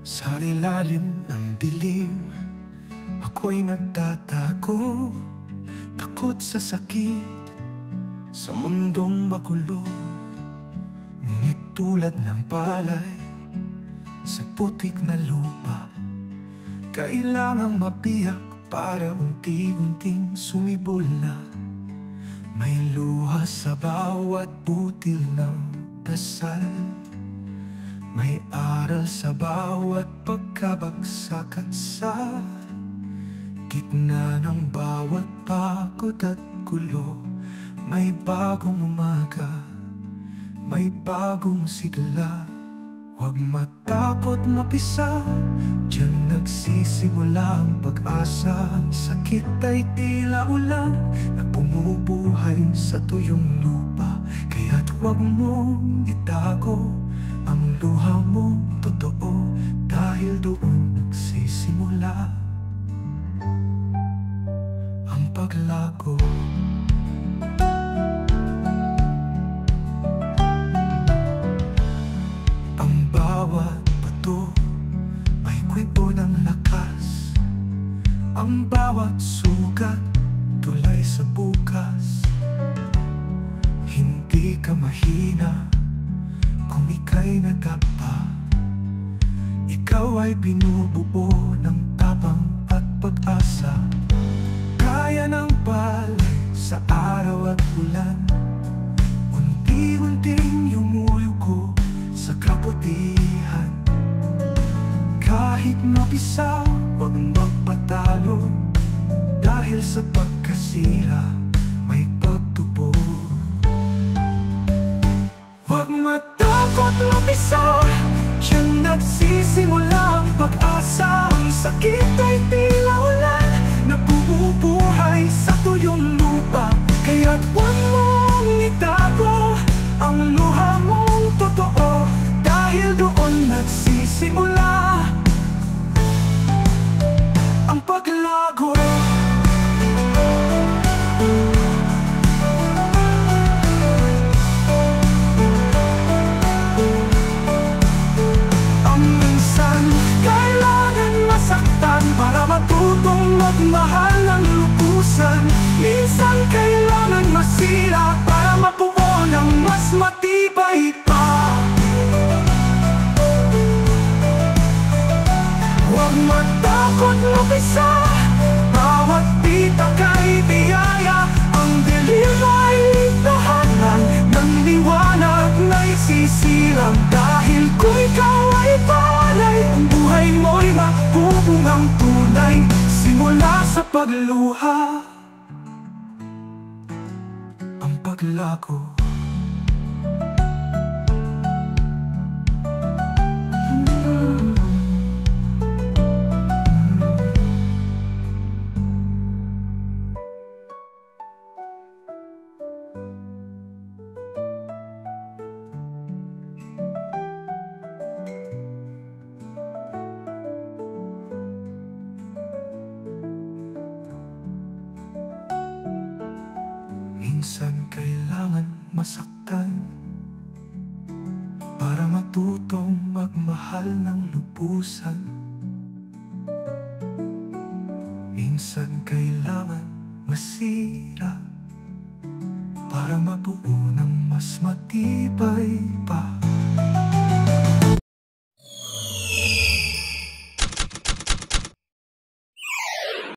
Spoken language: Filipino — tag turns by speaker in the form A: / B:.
A: Sa ilalim ng dilim, ako'y nagtatago. Takot sa sakit, sa mundong magulo. Ngunit tulad ng palay sa putik na lupa, kailangang mabiyak para unti-unting sumibol na. May luha sa bawat butil ng dasal, may aral sa bawat pagkabagsak at sa gitna ng bawat pagod at gulo. May bagong umaga, may bagong sigla. Huwag matakot mapisa, diyan nagsisimula ang pag-asa. Sakit ay tila ulan na bumubuhay sa tuyong lupa. Kaya't huwag mong itago ang luha mong totoo, dahil doon nagsisimula ang paglago. Ang bawat bato may kwento ng lakas, ang bawat sugat tulay sa bukas. Hindi ka mahina kung ika'y nagkapa, ikaw ay binubuo ng tapang at pag-asa. Kaya ng palay sa araw at ulan, unti-unting yumuyuko sa kabutihan. Kahit mapisa, huwag magpatalo, dahil sa pagkasira may pagtubo. Huwag matakot mapisa, diyan nagsisimula ang pag-asa. Ang sakit ay tila ulan na bumubuhay sa tuyong lupa. Kaya't huwag mong itago ang luha mong totoo, dahil doon nagsisimula ang paglago. Para matutong magmahal ng lubusan, minsan kailangan masira para mabuo ng mas matibay pa. Huwag matakot mapisa, bawat bitak ay biyaya. Ang dilim ay tahanan ng liwanag na isisilang, dahil kung ikaw ay palay, ang buhay mo'y mabubungang tunay. Simula sa pagluha ang paglago. Minsan kailangan masaktan para matutong magmahal ng lubusan. Minsan kailangan masira para mabuo ng mas matibay pa.